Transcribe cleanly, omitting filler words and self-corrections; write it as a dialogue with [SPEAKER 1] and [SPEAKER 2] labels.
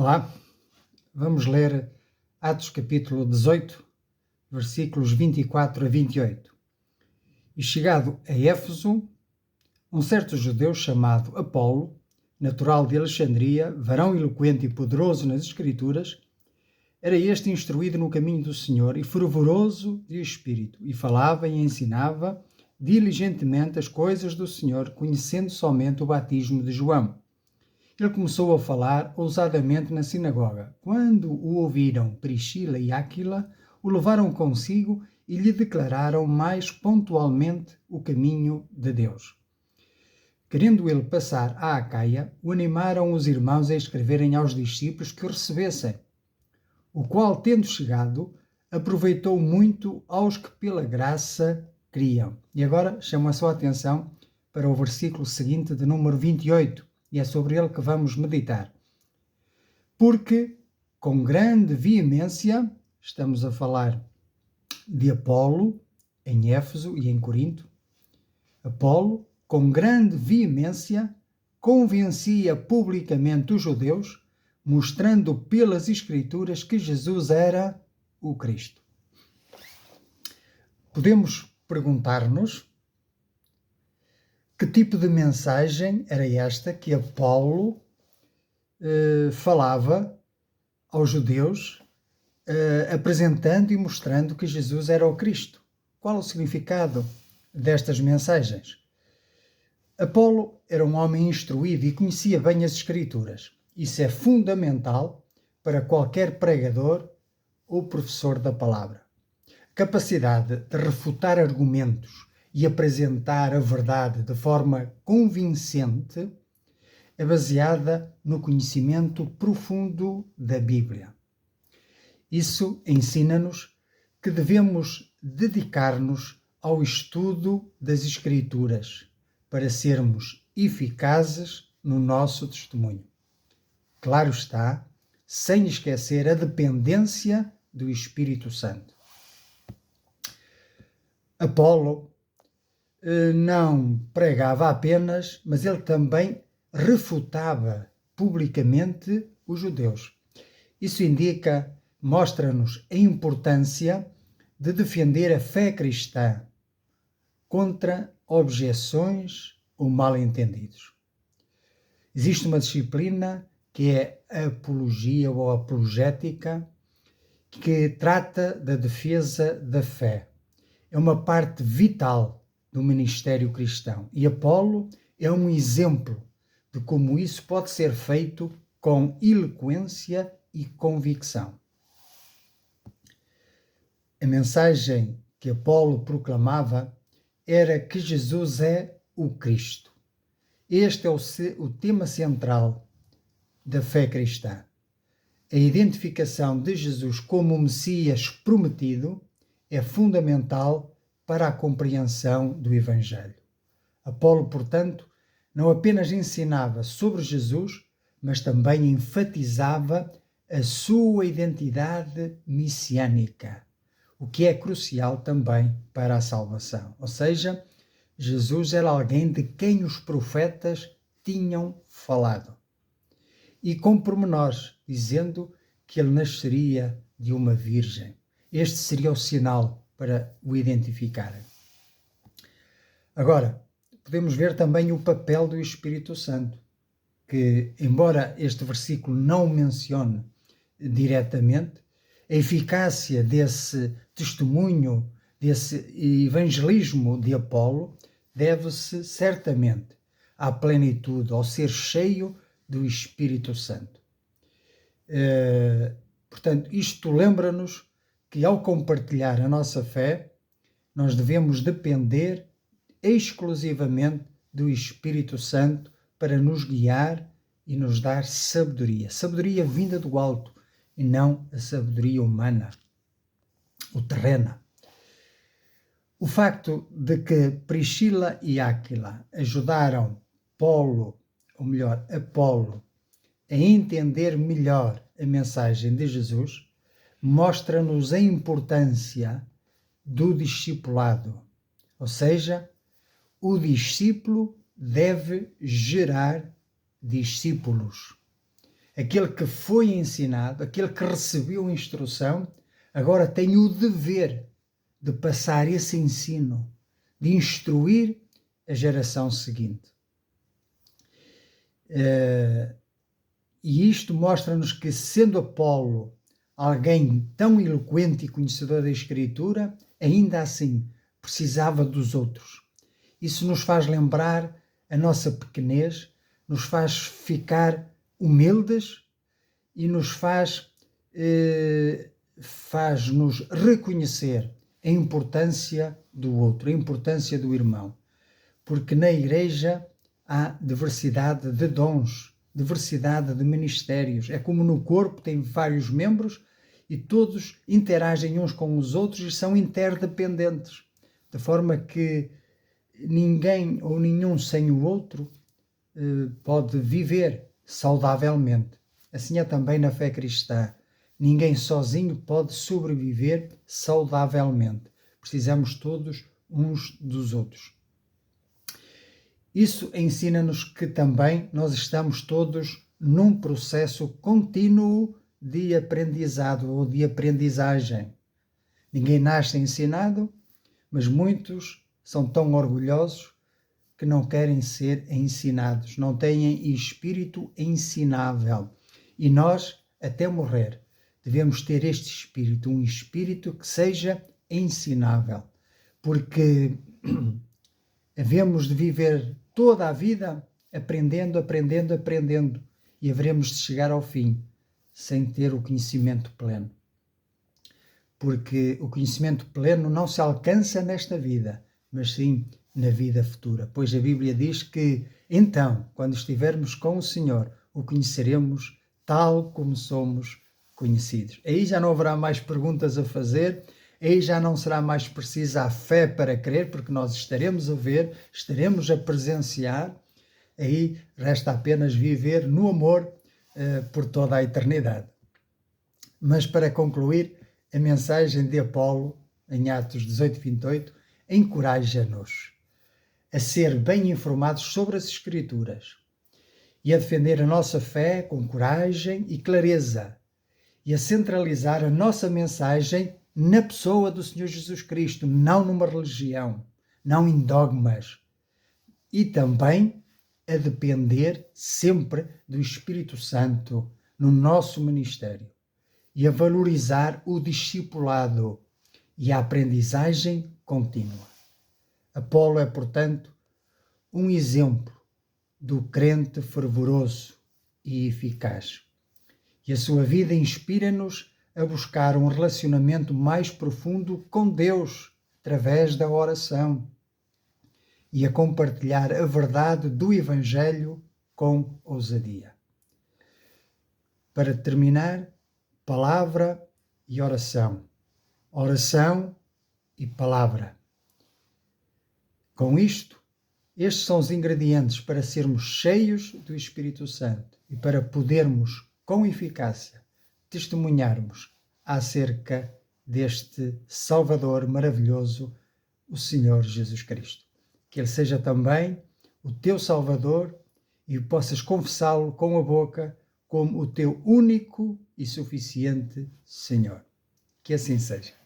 [SPEAKER 1] Olá, vamos ler Atos capítulo 18, versículos 24 a 28. E chegado a Éfeso, um certo judeu chamado Apolo, natural de Alexandria, varão eloquente e poderoso nas Escrituras, era este instruído no caminho do Senhor e fervoroso de espírito, e falava e ensinava diligentemente as coisas do Senhor, conhecendo somente o batismo de João. Ele começou a falar ousadamente na sinagoga. Quando o ouviram Priscila e Áquila, o levaram consigo e lhe declararam mais pontualmente o caminho de Deus. Querendo ele passar a Acaia, o animaram os irmãos a escreverem aos discípulos que o recebessem, o qual, tendo chegado, aproveitou muito aos que pela graça criam. E agora chamo a sua atenção para o versículo seguinte, de número 28, e é sobre ele que vamos meditar. Porque, com grande veemência, estamos a falar de Apolo, em Éfeso e em Corinto, Apolo, com grande veemência, convencia publicamente os judeus, mostrando pelas Escrituras que Jesus era o Cristo. Podemos perguntar-nos que tipo de mensagem era esta que Apolo falava aos judeus, apresentando e mostrando que Jesus era o Cristo. Qual o significado destas mensagens? Apolo era um homem instruído e conhecia bem as Escrituras. Isso é fundamental para qualquer pregador ou professor da palavra. A capacidade de refutar argumentos e apresentar a verdade de forma convincente é baseada no conhecimento profundo da Bíblia. Isso ensina-nos que devemos dedicar-nos ao estudo das Escrituras para sermos eficazes no nosso testemunho. Claro está, sem esquecer a dependência do Espírito Santo. Apolo não pregava apenas, mas ele também refutava publicamente os judeus. Isso mostra-nos a importância de defender a fé cristã contra objeções ou mal-entendidos. Existe uma disciplina que é a apologia ou apologética, que trata da defesa da fé. É uma parte vital do ministério cristão. E Apolo é um exemplo de como isso pode ser feito com eloquência e convicção. A mensagem que Apolo proclamava era que Jesus é o Cristo. Este é o tema central da fé cristã. A identificação de Jesus como o Messias prometido é fundamental para a compreensão do Evangelho. Apolo, portanto, não apenas ensinava sobre Jesus, mas também enfatizava a sua identidade messiânica, o que é crucial também para a salvação. Ou seja, Jesus era alguém de quem os profetas tinham falado. E com pormenores, dizendo que ele nasceria de uma virgem. Este seria o sinal para o identificarem. Agora, podemos ver também o papel do Espírito Santo, que, embora este versículo não o mencione diretamente, a eficácia desse testemunho, desse evangelismo de Apolo, deve-se certamente à plenitude, ao ser cheio do Espírito Santo. Portanto, isto lembra-nos que ao compartilhar a nossa fé, nós devemos depender exclusivamente do Espírito Santo para nos guiar e nos dar sabedoria. Sabedoria vinda do alto e não a sabedoria humana, ou terrena. O facto de que Priscila e Áquila ajudaram Apolo, a entender melhor a mensagem de Jesus, mostra-nos a importância do discipulado. Ou seja, o discípulo deve gerar discípulos. Aquele que foi ensinado, aquele que recebeu instrução, agora tem o dever de passar esse ensino, de instruir a geração seguinte. E isto mostra-nos que, sendo Apolo alguém tão eloquente e conhecedor da Escritura, ainda assim precisava dos outros. Isso nos faz lembrar a nossa pequenez, nos faz ficar humildes e nos faz-nos reconhecer a importância do outro, a importância do irmão. Porque na Igreja há diversidade de dons, diversidade de ministérios. É como no corpo tem vários membros e todos interagem uns com os outros e são interdependentes. De forma que ninguém ou nenhum sem o outro pode viver saudavelmente. Assim é também na fé cristã. Ninguém sozinho pode sobreviver saudavelmente. Precisamos todos uns dos outros. Isso ensina-nos que também nós estamos todos num processo contínuo de aprendizado ou de aprendizagem. Ninguém nasce ensinado, mas muitos são tão orgulhosos que não querem ser ensinados, não têm espírito ensinável. E nós, até morrer, devemos ter este espírito, um espírito que seja ensinável, porque havemos de viver toda a vida aprendendo, aprendendo, aprendendo, e haveremos de chegar ao fim sem ter o conhecimento pleno. Porque o conhecimento pleno não se alcança nesta vida, mas sim na vida futura. Pois a Bíblia diz que, então, quando estivermos com o Senhor, o conheceremos tal como somos conhecidos. Aí já não haverá mais perguntas a fazer, aí já não será mais precisa a fé para crer, porque nós estaremos a ver, estaremos a presenciar, aí resta apenas viver no amor por toda a eternidade. Mas para concluir, a mensagem de Apolo, em Atos 18:28, encoraja-nos a ser bem informados sobre as Escrituras e a defender a nossa fé com coragem e clareza e a centralizar a nossa mensagem na pessoa do Senhor Jesus Cristo, não numa religião, não em dogmas, e também a depender sempre do Espírito Santo no nosso ministério e a valorizar o discipulado e a aprendizagem contínua. Apolo é, portanto, um exemplo do crente fervoroso e eficaz. E a sua vida inspira-nos a buscar um relacionamento mais profundo com Deus através da oração e a compartilhar a verdade do Evangelho com ousadia. Para terminar, palavra e oração. Oração e palavra. Com isto, estes são os ingredientes para sermos cheios do Espírito Santo e para podermos, com eficácia, testemunharmos acerca deste Salvador maravilhoso, o Senhor Jesus Cristo. Que Ele seja também o teu Salvador e possas confessá-lo com a boca como o teu único e suficiente Senhor. Que assim seja.